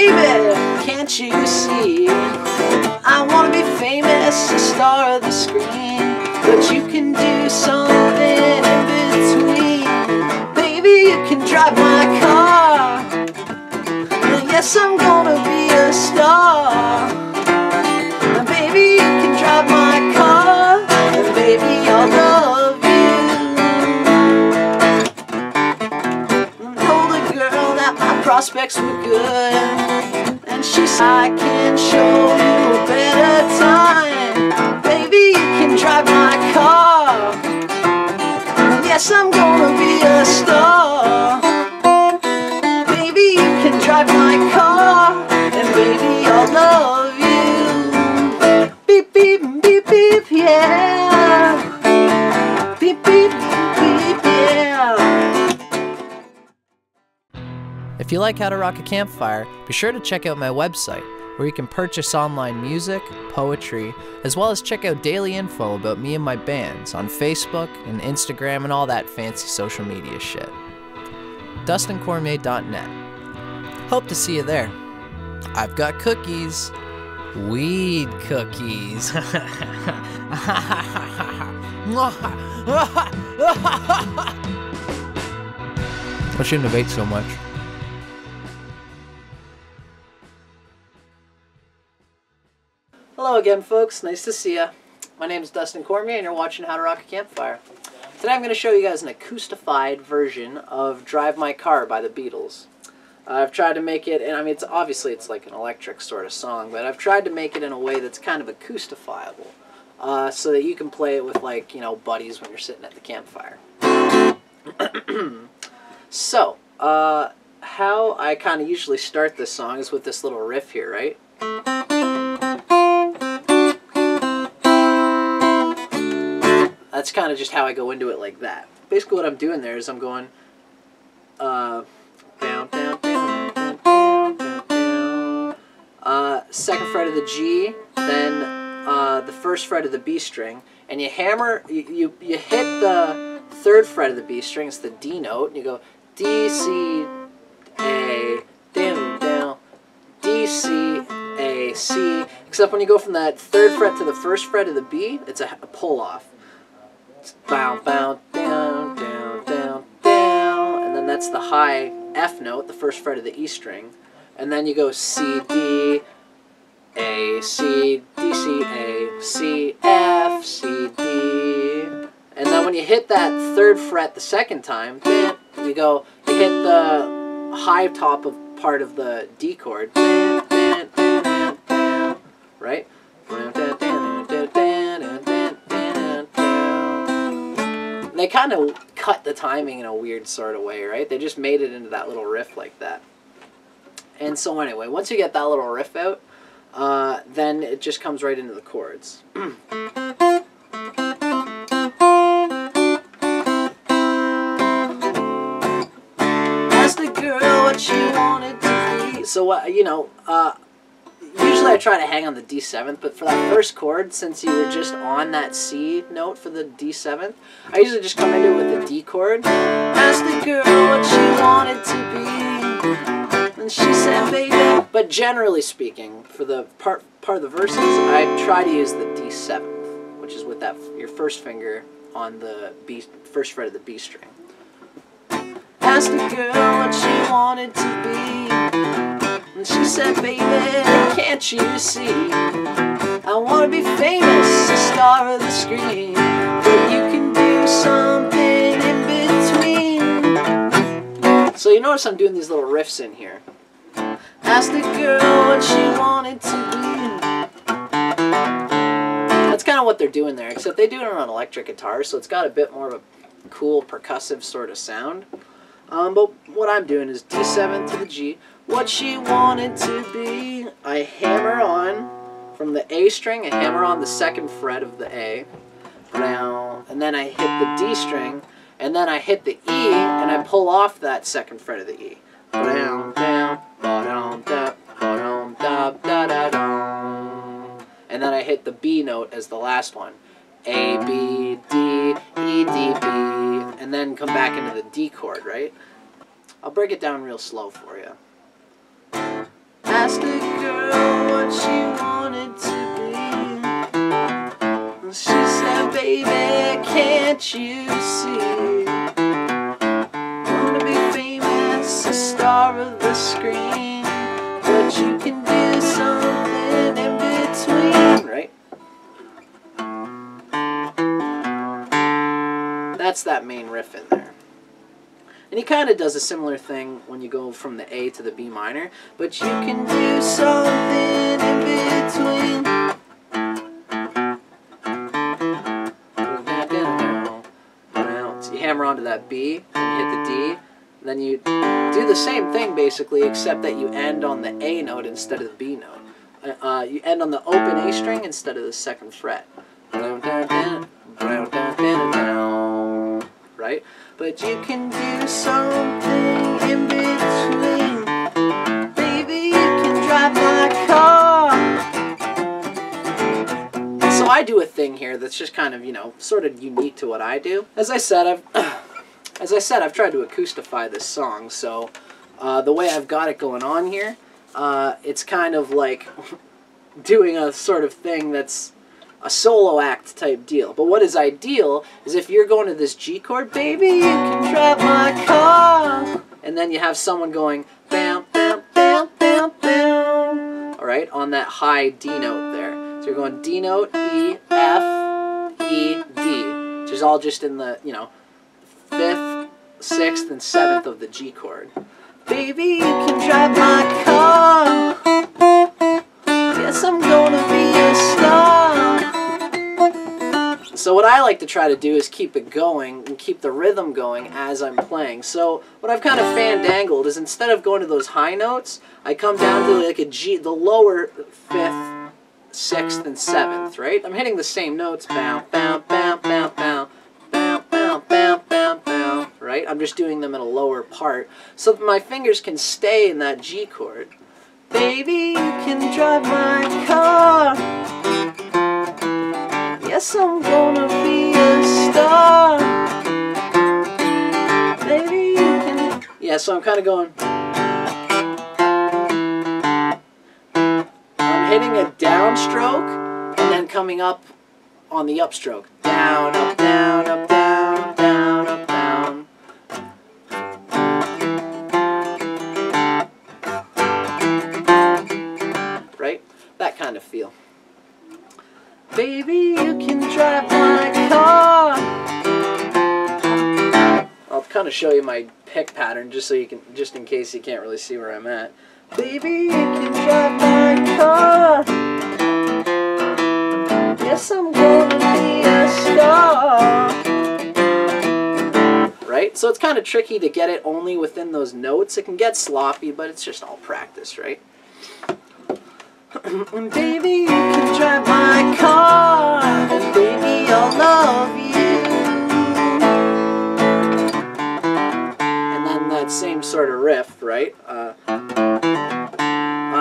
baby, can't you see? I wanna be famous, a star of the screen, but you can do something in between. Baby, you can drive my car, and yes, I'm gonna be a star. And baby, you can drive my car, and baby, I'll love you. And told a girl that my prospects were good, and she said, I can show you a better time. Baby, you can drive my car, and yes, I'm gonna be a star. Baby, you can drive my car, and baby, I'll love you. Beep, beep, beep, beep, yeah. Beep, beep, beep, yeah. If you like how to rock a campfire, be sure to check out my website, where you can purchase online music, poetry, as well as check out daily info about me and my bands on Facebook and Instagram and all that fancy social media shit. DustinCormier.net. Hope to see you there. I've got cookies. Weed cookies. I shouldn't have ate so much. Hello again, folks. Nice to see ya. My name is Dustin Cormier, and you're watching How to Rock a Campfire. Today I'm going to show you guys an acoustified version of Drive My Car by the Beatles. I've tried to make it, and I mean, it's like an electric sort of song, but I've tried to make it in a way that's kind of acoustifiable, so that you can play it with, like, you know, buddies when you're sitting at the campfire. So, how I kind of usually start this song is with this little riff here, right? That's kind of just how I go into it, like that. Basically what I'm doing there is I'm going down, down, down, down, down, down. Second fret of the G, then the first fret of the B string, and you hammer, you hit the third fret of the B string, it's the D note, and you go D, C, A, down, down, D, C, A, C, except when you go from that third fret to the first fret of the B, it's a pull off. It's bow, bow, down, down, down, down, and then that's the high F note, the first fret of the E string, and then you go C, D, A, C, D, C, A, C, F, C, D, and then when you hit that third fret the second time, you hit the high top of part of the D chord, right? They kind of cut the timing in a weird sort of way, right? They just made it into that little riff like that. And so anyway, once you get that little riff out, then it just comes right into the chords. Asked the girl what she wanted to be. So, you know, usually I try to hang on the D7th, but for that first chord, since you were just on that C note for the D7th, I usually just come into it with the D chord. Asked the girl what she wanted to be, and she said, baby. But generally speaking, for the part of the verses, I try to use the D7th, which is with that your first finger on the B, first fret of the B string. Asked the girl what she wanted to be, and she said, baby, can't you see? I want to be famous, a star of the screen, but you can do something in between. So you notice I'm doing these little riffs in here. Asked the girl what she wanted to be. That's kind of what they're doing there, except they do it on electric guitar, so it's got a bit more of a cool percussive sort of sound. But what I'm doing is D7 to the G. What she wanted to be, I hammer on from the A string, I hammer on the second fret of the A, and then I hit the D string, and then I hit the E, and I pull off that second fret of the E. And then I hit the B note as the last one. A, B, D, E, D, B, and then come back into the D chord, right? I'll break it down real slow for you. asked a girl what she wanted to be. She said, baby, can't you see? Wanna be famous, a star of the screen, but you can do something in between, right? That's that main riff in there. And he kind of does a similar thing when you go from the A to the B minor, but you can do something in between. So you hammer onto that B, and you hit the D, then you do the same thing basically, except that you end on the A note instead of the B note. You end on the open A string instead of the second fret. Right? But you can do something in between. Baby, you can drive my car. So I do a thing here that's just kind of, you know, sort of unique to what I do. As I said, I've tried to acoustify this song, so the way I've got it going on here, it's kind of like doing a sort of thing that's a solo act type deal. But what is ideal is if you're going to this G chord, baby, you can drive my car, and then you have someone going bam, bam, bam, bam, bam, alright, on that high D note there. So you're going D note, E, F, E, D, which is all just in the, you know, 5th, 6th, and 7th of the G chord. Baby, you can drive my car. Yes, I'm gonna be a star. So what I like to try to do is keep it going and keep the rhythm going as I'm playing. So what I've kind of fandangled is instead of going to those high notes, I come down to like a G, the lower 5th, 6th, and 7th, right? I'm hitting the same notes, bow, bow, bow, bow, bow, bow, bow, bow, bow, bow, right? I'm just doing them in a lower part so that my fingers can stay in that G chord. Baby, you can drive my car. Yes, I'm gonna be a star. Baby, you can... Yeah, so I'm kind of going... I'm hitting a downstroke and then coming up on the upstroke. Down, up, down, up, down, up, down, up, down. Right? That kind of feel. Baby, you can drive my car. I'll kind of show you my pick pattern just so you can, just in case you can't really see where I'm at. Baby, you can drive my car. Yes, I'm gonna be a star. Right? So it's kind of tricky to get it only within those notes. It can get sloppy, but it's just all practice, right? And baby, you can drive my car, and baby, I'll love you. And then that same sort of riff, right?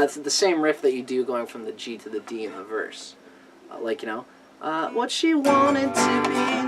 It's the same riff that you do going from the G to the D in the verse. Like, you know, what she wanted to be.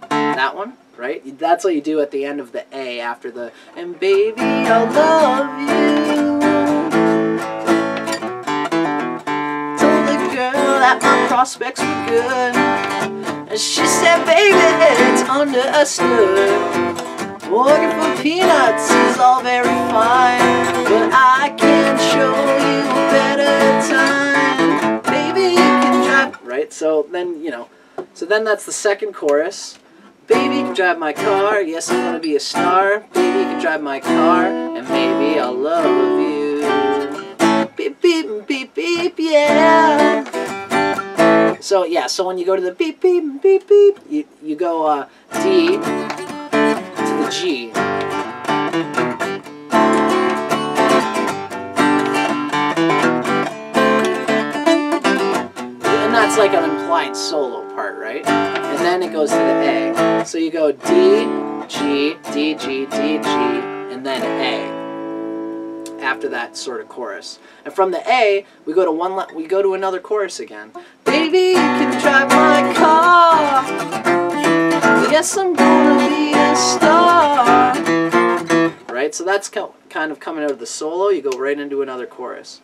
That one, right? That's what you do at the end of the A after the, and baby, I'll love you. That my prospects were good, and she said, baby, it's understood. Working for peanuts is all very fine, but I can show you a better time. Baby, you can drive... Right, so then, you know, so then that's the second chorus. Baby, you can drive my car, yes, I'm gonna be a star. Baby, you can drive my car, and maybe I'll love you. Beep, beep, beep, beep, yeah. So yeah, so when you go to the beep, beep, beep, beep, you go D to the G. And that's like an implied solo part, right? And then it goes to the A. So you go D, G, D, G, D, G, and then A. After that sort of chorus, and from the A we go to another chorus again. Baby, you can drive my car. Yes, I'm gonna be a star. Right, so that's kind kind of coming out of the solo, you go right into another chorus.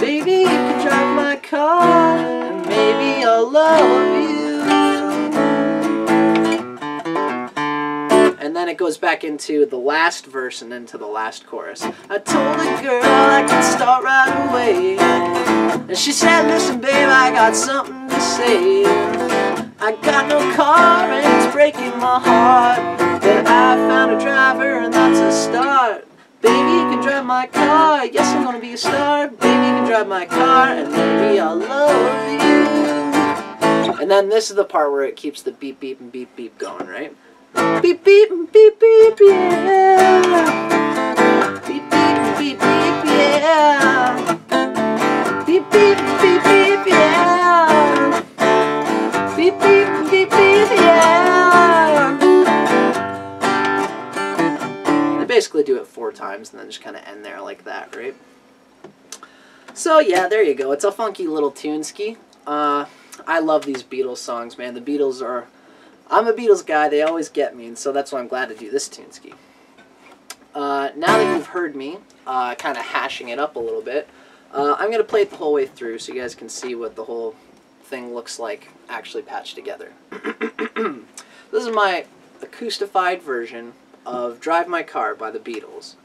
Baby, you can drive my car, and maybe I'll love you. And then it goes back into the last verse and into the last chorus. I told a girl I could start right away, and she said, listen babe, I got something to say. I got no car and it's breaking my heart, but I found a driver and that's a start. Baby, you can drive my car, yes I'm gonna be a star. Baby, you can drive my car, and maybe I'll love you. And then this is the part where it keeps the beep beep and beep beep going, right? Beep beep and beep beep, yeah. Beep beep and beep beep, yeah. Beep beep and beep beep, yeah. Beep beep and beep beep, yeah. They basically do it 4 times and then just kind of end there like that, right? So yeah, there you go. It's a funky little tune-ski. I love these Beatles songs, man. The Beatles are... I'm a Beatles guy, they always get me, and so that's why I'm glad to do this tune-ski. Now that you've heard me kind of hashing it up a little bit, I'm going to play it the whole way through so you guys can see what the whole thing looks like actually patched together. This is my acoustified version of Drive My Car by the Beatles.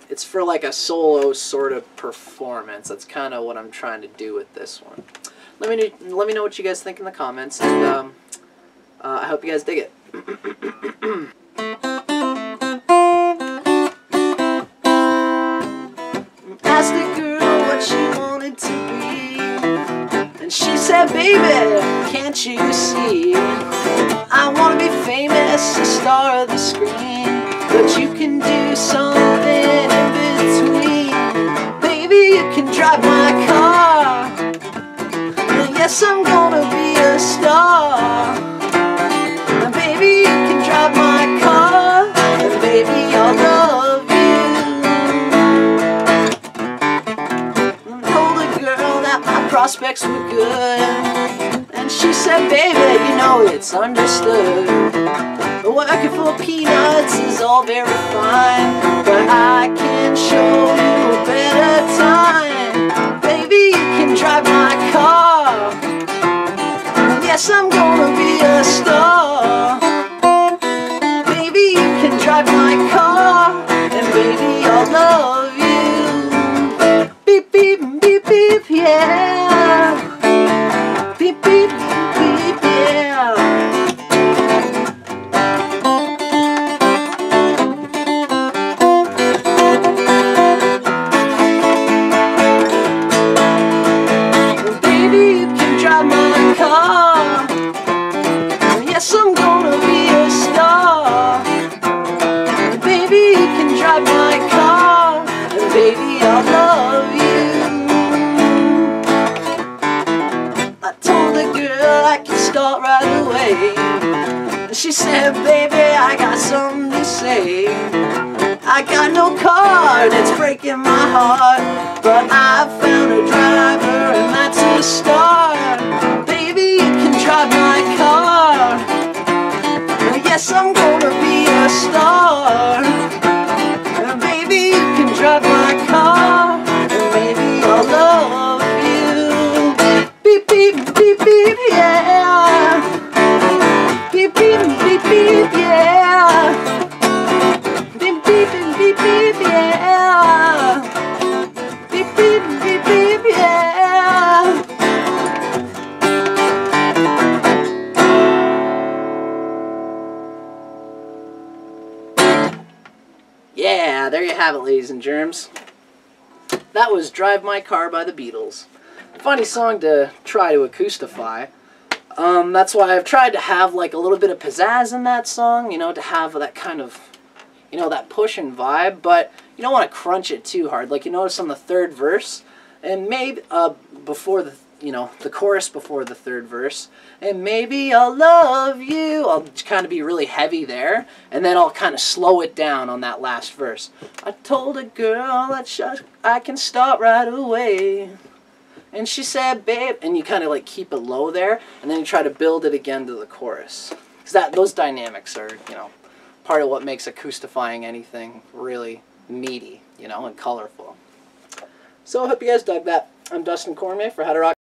It's for like a solo sort of performance. That's kind of what I'm trying to do with this one. Let me know what you guys think in the comments, and I hope you guys dig it. Asked the girl what she wanted to be, and she said, baby, can't you see? I want to be famous, a star of the screen, but you can do something in between. Baby, you can drive my car. Yes, I'm gonna be a star. And baby, you can drive my car, and baby, I'll love you. I told a girl that my prospects were good, and she said, baby, you know it's understood. Working for peanuts is all very fine, but I can show you a better time. Baby, you can drive my car. Yes, I'm gonna be a star. Baby, you can drive my car, and baby, I'll love you. Beep, beep, beep, beep, yeah. Beep, beep, beep, yeah. Baby, you can drive my car. Yes, I'm gonna be a star. Baby, you can drive my car, and baby, I'll love you. I told the girl I could start right away, and she said, baby, I got something to say. I got no car, and it's breaking my heart, but I found a driver, and that's a start. Baby, you can drive my car. Yes, I'm gonna be a star. And baby, you can drive my car, and baby, I'll love you. Beep, beep, beep, beep, yeah. Beep, beep, beep, beep, yeah. Beep, beep, beep, beep, yeah. Beep, beep, beep, beep, yeah. Yeah, there you have it, ladies and germs. That was Drive My Car by the Beatles. Funny song to try to acoustify. That's why I've tried to have like a little bit of pizzazz in that song, you know, to have that kind of, you know, that push and vibe, but you don't want to crunch it too hard. Like you notice on the 3rd verse, and maybe before the, you know, the chorus before the 3rd verse, and maybe I'll love you. I'll kind of be really heavy there, and then I'll kind of slow it down on that last verse. I told a girl that I can start right away, and she said, babe, and you kind of like keep it low there, and then you try to build it again to the chorus. Because those dynamics are, you know, part of what makes acoustifying anything really meaty, you know, and colorful. So I hope you guys dug that. I'm Dustin Cormier for How to Rock